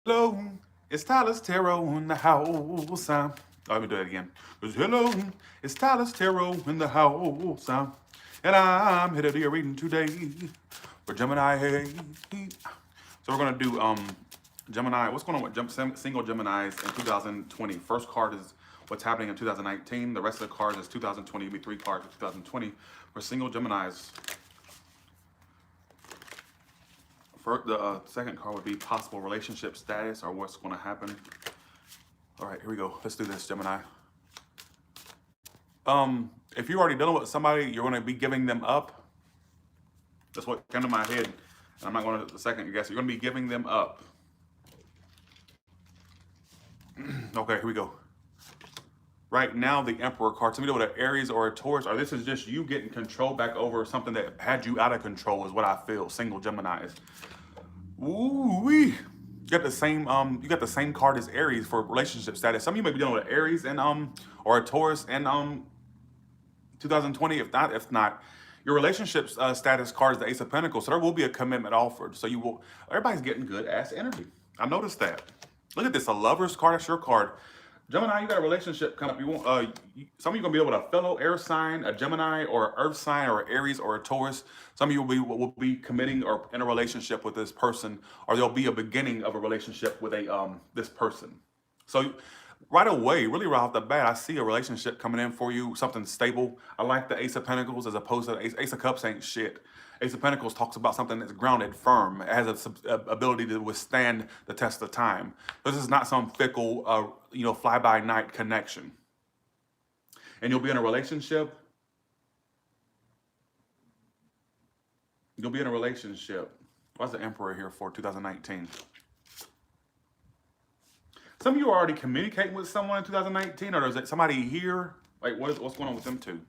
Hello, it's Tyler's Tarot in the house. Let me do that again. Hello, it's Tyler's Tarot in the house. And I'm here to do your reading today for Gemini. So we're going to do Gemini. What's going on with single Geminis in 2020? First card is what's happening in 2019. The rest of the cards is 2020. It'll be 3 cards for 2020 for single Geminis. For the second card would be possible relationship status or what's going to happen. All right, here we go. Let's do this, Gemini. If you're already dealing with somebody, you're going to be giving them up. That's what came to my head. And I'm not going to second guess. You're going to be giving them up. Okay, here we go. Right now, the Emperor card. Somebody with an Aries or a Taurus, or this is just you getting control back over something that had you out of control, is what I feel. Single Geminis. Ooh wee. You got the same card as Aries for relationship status. Some of you may be dealing with Aries and or a Taurus and 2020. If not, your relationship status card is the Ace of Pentacles. So there will be a commitment offered. So you will. Everybody's getting good ass energy. I noticed that. Look at this, a Lover's card. That's your card. Gemini, you got a relationship coming up. You want some of you gonna be with a fellow air sign, a Gemini, or an Earth sign, or Aries, or a Taurus. Some of you will be committing or in a relationship with this person, or there'll be a beginning of a relationship with a this person. So right away, really right off the bat, I see a relationship coming in for you, something stable. I like the Ace of Pentacles as opposed to the Ace of Cups ain't shit. Ace of Pentacles talks about something that's grounded, firm. It has a ability to withstand the test of time. This is not some fickle, fly-by-night connection. And you'll be in a relationship. You'll be in a relationship. What's the Emperor here for 2019? Some of you are already communicating with someone in 2019, or is it somebody here? Like, what's going on with them two?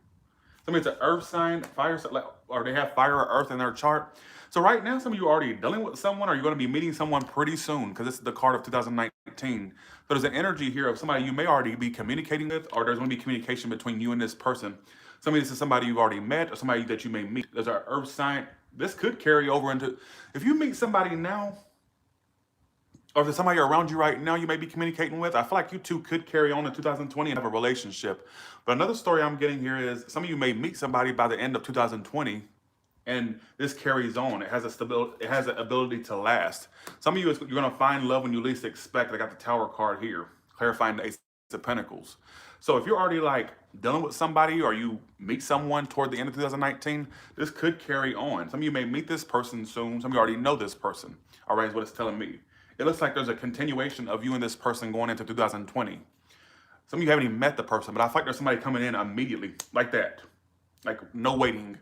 Somebody's an earth sign, fire sign, or they have fire or earth in their chart. So right now, some of you are already dealing with someone, or you're going to be meeting someone pretty soon, because this is the card of 2019. So there's an energy here of somebody you may already be communicating with, or there's going to be communication between you and this person. This is somebody you've already met, or somebody that you may meet. There's an earth sign. This could carry over into, if you meet somebody now, or if there's somebody around you right now you may be communicating with, I feel like you two could carry on in 2020 and have a relationship. But another story I'm getting here is some of you may meet somebody by the end of 2020, and this carries on. It has a stability. It has an ability to last. Some of you, you're going to find love when you least expect. I got the Tower card here, clarifying the Ace of Pentacles. So if you're already like dealing with somebody, or you meet someone toward the end of 2019, this could carry on. Some of you may meet this person soon. Some of you already know this person. All right, is what it's telling me. It looks like there's a continuation of you and this person going into 2020. Some of you haven't even met the person, but I feel like there's somebody coming in immediately, like that. Like, no waiting.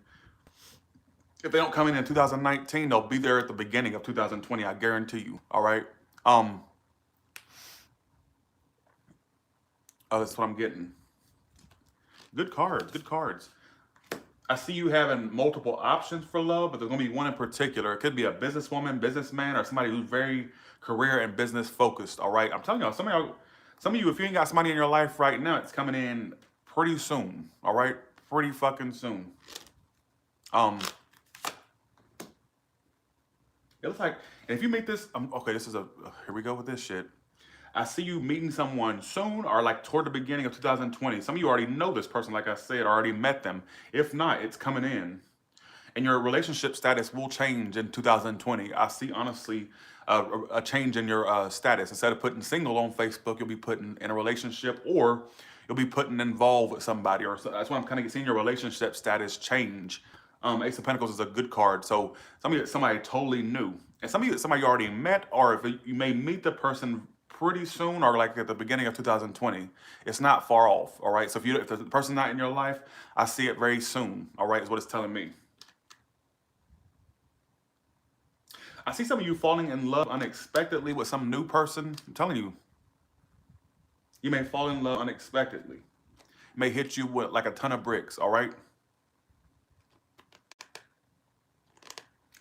If they don't come in 2019, they'll be there at the beginning of 2020, I guarantee you, all right? Oh, that's what I'm getting. Good cards, good cards. I see you having multiple options for love, but there's gonna be one in particular. It could be a businesswoman, businessman, or somebody who's very career and business focused. All right, I'm telling y'all, some of you, if you ain't got somebody in your life right now, it's coming in pretty soon. All right, pretty fucking soon. It looks like, and if you meet this, okay, this is here we go with this shit. I see you meeting someone soon, or like toward the beginning of 2020. Some of you already know this person, like I said, already met them. If not, it's coming in. And your relationship status will change in 2020. I see, honestly, a change in your status. Instead of putting single on Facebook, you'll be putting in a relationship, or you'll be putting involved with somebody. Or so, that's why I'm kind of seeing your relationship status change. Ace of Pentacles is a good card. So somebody totally new. And somebody you already met, or if you may meet the person pretty soon, or like at the beginning of 2020. It's not far off, all right? So if the person's not in your life, I see it very soon, all right, is what it's telling me. I see some of you falling in love unexpectedly with some new person. I'm telling you, you may fall in love unexpectedly. It may hit you with like a ton of bricks, all right?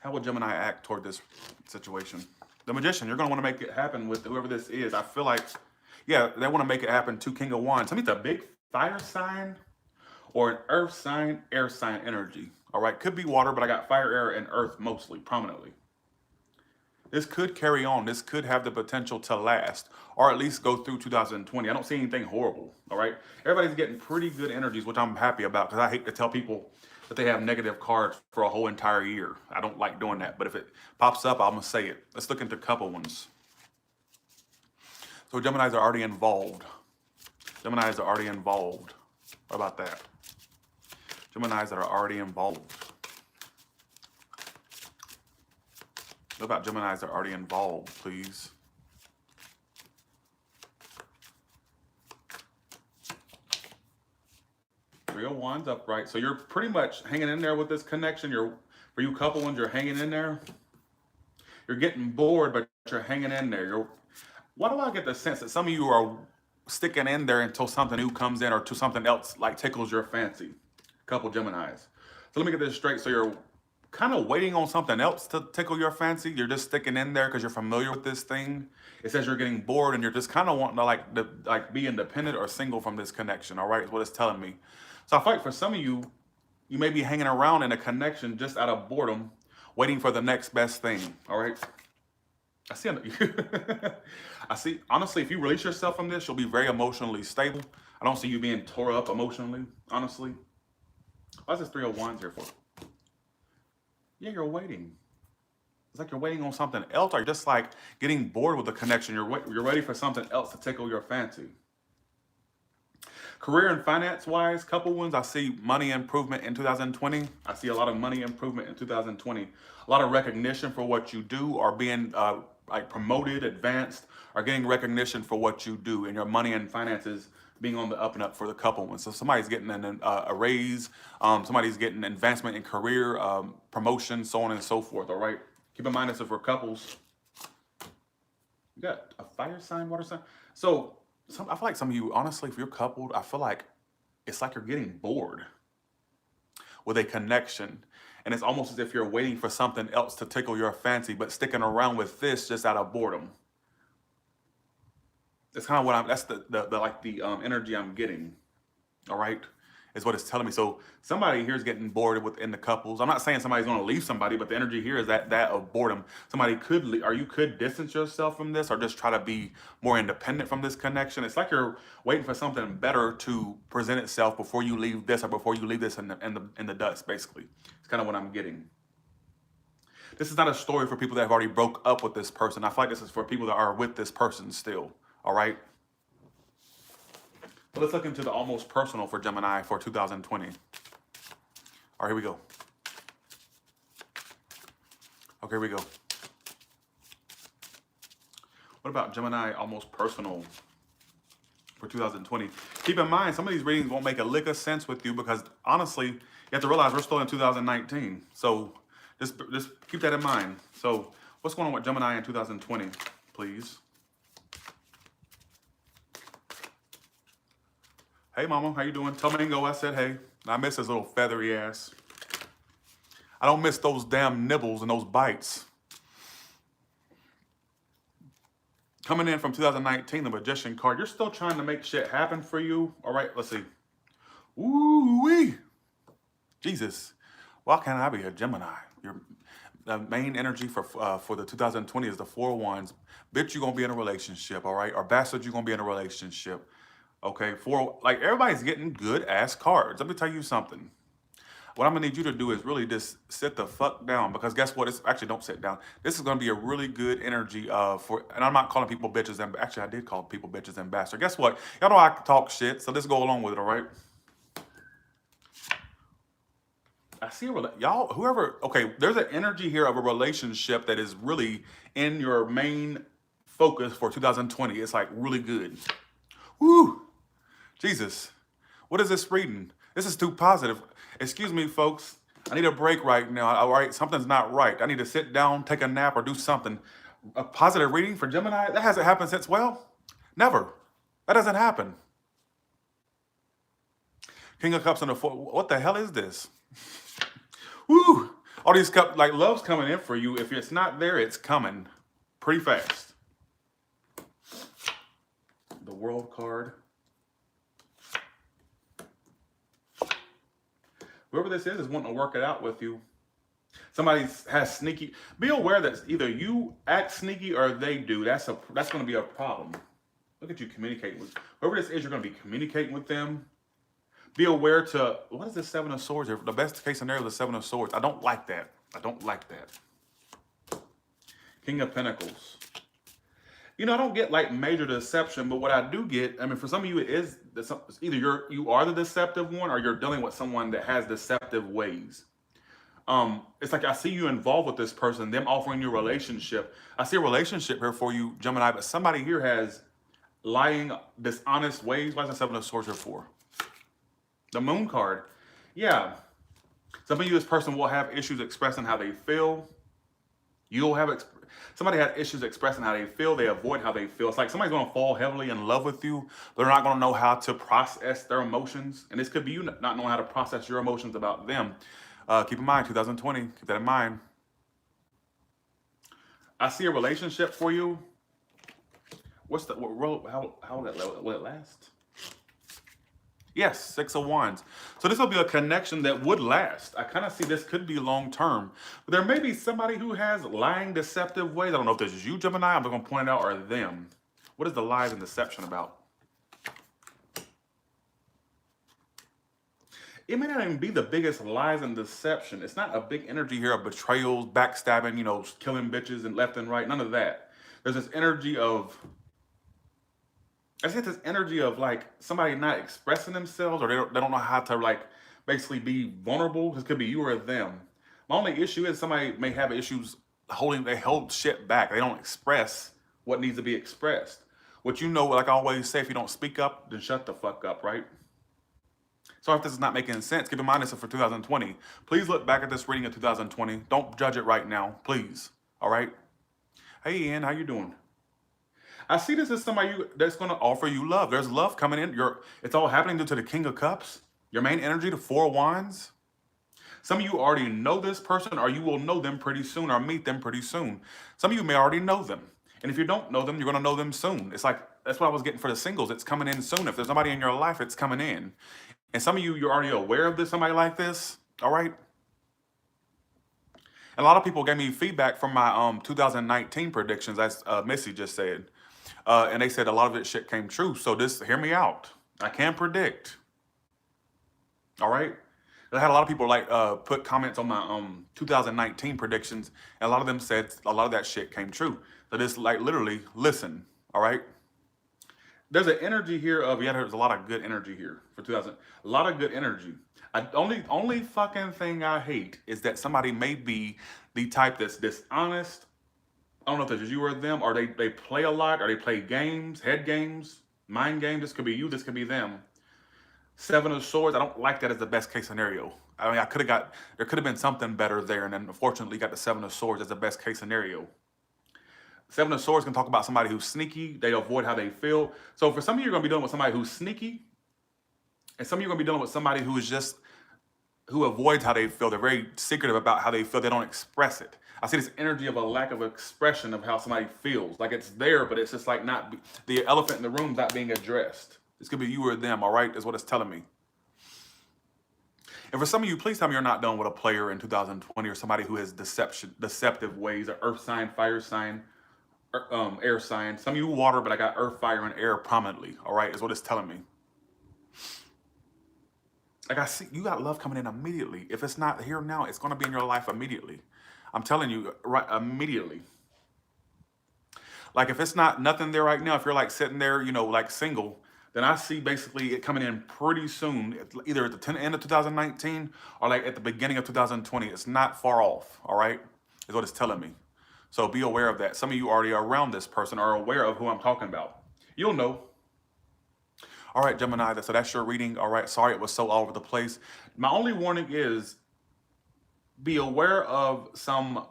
How will Gemini act toward this situation? The Magician, you're going to want to make it happen with whoever this is. I feel like, yeah, they want to make it happen to King of Wands. Somebody's a big fire sign or an earth sign, air sign energy. All right, could be water, but I got fire, air, and earth mostly, prominently. This could carry on. This could have the potential to last, or at least go through 2020. I don't see anything horrible. All right. Everybody's getting pretty good energies, which I'm happy about because I hate to tell people that they have negative cards for a whole entire year. I don't like doing that. But if it pops up, I'm going to say it. Let's look into a couple ones. So Geminis are already involved. Geminis are already involved. What about that? Geminis that are already involved. What about Geminis that are already involved, please? Three of Wands upright. So you're pretty much hanging in there with this connection. For you couple ones, you're hanging in there. You're getting bored, but you're hanging in there. Why do I get the sense that some of you are sticking in there until something new comes in or to something else like tickles your fancy? Couple Geminis. So let me get this straight. So you're kind of waiting on something else to tickle your fancy. You're just sticking in there because you're familiar with this thing. It says you're getting bored and you're just kind of wanting to like be independent or single from this connection. All right, is what it's telling me. So I feel like for some of you, you may be hanging around in a connection just out of boredom, waiting for the next best thing. All right. I see, honestly, if you release yourself from this, you'll be very emotionally stable. I don't see you being tore up emotionally, honestly. What's this Three of Wands here for? Yeah, you're waiting. It's like you're waiting on something else, or you're just like getting bored with the connection. You're ready for something else to tickle your fancy. Career and finance-wise, couple ones, I see money improvement in 2020. I see a lot of money improvement in 2020. A lot of recognition for what you do, or being like promoted, advanced, or getting recognition for what you do, and your money and finances being on the up and up for the couple ones. So somebody's getting a raise, somebody's getting advancement in career, promotion, so on and so forth. All right. Keep in mind this is for couples. You got a fire sign, water sign. So I feel like some of you, honestly, if you're coupled, I feel like it's like you're getting bored with a connection. And it's almost as if you're waiting for something else to tickle your fancy, but sticking around with this just out of boredom. That's kind of what that's the energy I'm getting. All right, is what it's telling me. So somebody here is getting bored within the couples. I'm not saying somebody's going to leave somebody, but the energy here is that of boredom. Somebody could leave, or you could distance yourself from this, or just try to be more independent from this connection. It's like you're waiting for something better to present itself before you leave this, or before you leave this in the dust. Basically, it's kind of what I'm getting. This is not a story for people that have already broke up with this person. I feel like this is for people that are with this person still. All right. So let's look into the almost personal for Gemini for 2020. All right, here we go. Okay, here we go. What about Gemini almost personal for 2020? Keep in mind, some of these readings won't make a lick of sense with you because honestly, you have to realize we're still in 2019. So just keep that in mind. So what's going on with Gemini in 2020, please? Hey, mama, how you doing? Tomango, I said, hey. I miss his little feathery ass. I don't miss those damn nibbles and those bites. Coming in from 2019, the Magician card. You're still trying to make shit happen for you. All right, let's see. Ooh-wee. Jesus. Why can't I be a Gemini? The main energy for the 2020 is the Four of Wands. Bitch, you're going to be in a relationship, all right? Or bastard, you're going to be in a relationship. Okay, like everybody's getting good ass cards. Let me tell you something. What I'm gonna need you to do is really just sit the fuck down, because guess what? It's actually, don't sit down. This is gonna be a really good energy and I'm not calling people bitches, and actually I did call people bitches and bastards. Guess what? Y'all know I can talk shit, so let's go along with it, all right? I see y'all, whoever, okay, there's an energy here of a relationship that is really in your main focus for 2020. It's like really good. Woo! Jesus, what is this reading? This is too positive. Excuse me, folks. I need a break right now. All right, something's not right. I need to sit down, take a nap, or do something. A positive reading for Gemini? That hasn't happened since, well, never. That doesn't happen. King of Cups and the Four. What the hell is this? Woo! All these cups, like love's coming in for you. If it's not there, it's coming pretty fast. The World card. Whoever this is wanting to work it out with you. Somebody has sneaky. Be aware that either you act sneaky or they do. That's going to be a problem. Look at you communicating with whoever this is. You're going to be communicating with them. Be aware to what is the Seven of Swords here? The best case scenario is the Seven of Swords. I don't like that. I don't like that. King of Pentacles. You know, I don't get like major deception, but what I do get, I mean, for some of you, it is either you are the deceptive one or you're dealing with someone that has deceptive ways. It's like I see you involved with this person, them offering you a relationship. I see a relationship here for you, Gemini, but somebody here has lying, dishonest ways. Why is the Seven of Swords here for? The Moon card. Yeah. Some of you, this person will have issues expressing how they feel. You'll have, somebody has issues expressing how they feel. They avoid how they feel. It's like somebody's going to fall heavily in love with you. But they're not going to know how to process their emotions. And this could be you not knowing how to process your emotions about them. Keep in mind, 2020, keep that in mind. I see a relationship for you. What's the, how will it last? Yes, Six of Wands. So this will be a connection that would last. I kind of see this could be long term. But there may be somebody who has lying, deceptive ways. I don't know if this is you, Gemini. I'm going to point it out, or them. What is the lies and deception about? It may not even be the biggest lies and deception. It's not a big energy here of betrayals, backstabbing, you know, killing bitches and left and right. None of that. There's this energy of... I get this energy of like somebody not expressing themselves, or they don't know how to like basically be vulnerable. This could be you or them. My only issue is somebody may have issues they hold shit back. They don't express what needs to be expressed. What you know, like I always say, if you don't speak up, then shut the fuck up, right? So if this is not making sense, keep in mind this is for 2020. Please look back at this reading of 2020. Don't judge it right now, please. All right? Hey, Ian, how you doing? I see this as somebody that's going to offer you love. There's love coming in. It's all happening due to the King of Cups. Your main energy, the Four of Wands. Some of you already know this person, or you will know them pretty soon, or meet them pretty soon. Some of you may already know them. And if you don't know them, you're going to know them soon. It's like, that's what I was getting for the singles. It's coming in soon. If there's somebody in your life, it's coming in. And some of you, you're already aware of this, somebody like this. All right? And a lot of people gave me feedback from my 2019 predictions, as Missy just said. And they said a lot of it shit came true. So hear me out. I can predict. All right. I had a lot of people like put comments on my 2019 predictions, and a lot of them said a lot of that shit came true. So this like literally listen. All right. There's an energy here of there's a lot of good energy here for 2000. A lot of good energy. Only fucking thing I hate is that somebody may be the type that's dishonest. I don't know if this is you or them, or they play a lot, or they play games, head games, mind games. This could be you, this could be them. Seven of Swords, I don't like that as the best case scenario. I mean, there could have been something better there, and then unfortunately got the Seven of Swords as the best case scenario. Seven of Swords can talk about somebody who's sneaky, they avoid how they feel. So for some of you, you're going to be dealing with somebody who's sneaky, and some of you are going to be dealing with somebody who avoids how they feel. They're very secretive about how they feel. They don't express it. I see this energy of a lack of expression of how somebody feels. Like it's there, but it's just like the elephant in the room not being addressed. This could be you or them, all right? That's what it's telling me. And for some of you, please tell me you're not done with a player in 2020 or somebody who has deceptive ways, or earth sign, fire sign, air sign. Some of you water, but I got earth, fire, and air prominently, all right? Is what it's telling me. Like I see, you got love coming in immediately. If it's not here now, it's going to be in your life immediately. I'm telling you, right, immediately. Like if it's not nothing there right now, if you're like sitting there, you know, like single, then I see basically it coming in pretty soon, either at the end of 2019 or like at the beginning of 2020. It's not far off, all right, is what it's telling me. So be aware of that. Some of you already are around this person, are aware of who I'm talking about. You'll know. All right, Gemini, so that's your reading. All right, sorry it was so all over the place. My only warning is be aware of some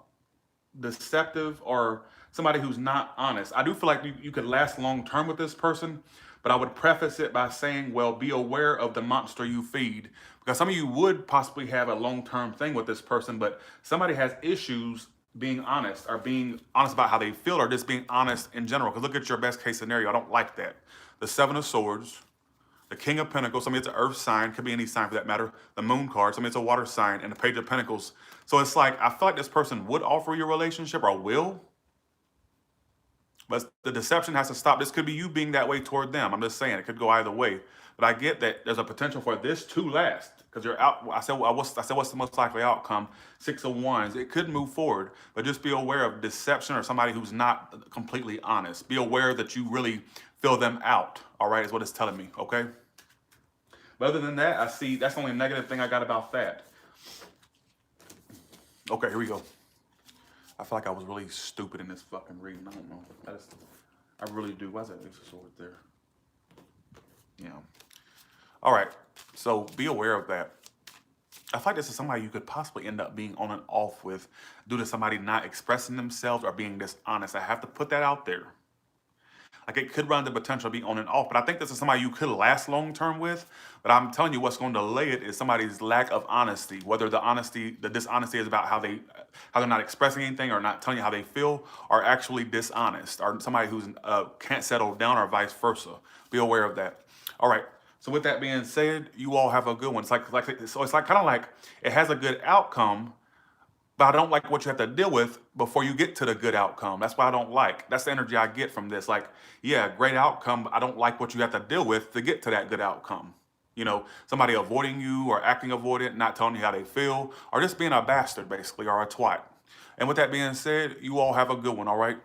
deceptive or somebody who's not honest. I do feel like you could last long term with this person, but I would preface it by saying, well, be aware of the monster you feed, because some of you would possibly have a long-term thing with this person, but somebody has issues being honest, or being honest about how they feel, or just being honest in general. Because look at your best case scenario. I don't like that. The Seven of Swords, the King of Pentacles. Somebody it's an earth sign, could be any sign for that matter. The Moon card, somebody it's a water sign, and the Page of Pentacles. So it's like, I feel like this person would offer you a relationship or will, but the deception has to stop. This could be you being that way toward them. I'm just saying it could go either way. But I get that there's a potential for this to last because you're out. I said what's the most likely outcome? 6 of Wands. It could move forward, but just be aware of deception or somebody who's not completely honest. Be aware that you really fill them out. All right, is what it's telling me. Okay. But other than that, I see that's the only negative thing I got about that. Okay, here we go. I feel like I was really stupid in this fucking reading. I don't know. I really do. Why is that Ace of Swords there? Yeah. All right. So be aware of that. I feel like this is somebody you could possibly end up being on and off with due to somebody not expressing themselves or being dishonest. I have to put that out there. Like it could run the potential of being on and off, but I think this is somebody you could last long term with. But I'm telling you, what's going to delay it is somebody's lack of honesty. Whether the dishonesty is about how they're not expressing anything or not telling you how they feel, or actually dishonest, or somebody who's can't settle down, or vice versa. Be aware of that. All right. So with that being said, you all have a good one. It's like kind of like it has a good outcome, but I don't like what you have to deal with before you get to the good outcome. That's what I don't like. That's the energy I get from this. Like, yeah, great outcome, but I don't like what you have to deal with to get to that good outcome. You know, somebody avoiding you or acting avoidant, not telling you how they feel, or just being a bastard, basically, or a twat. And with that being said, you all have a good one, all right?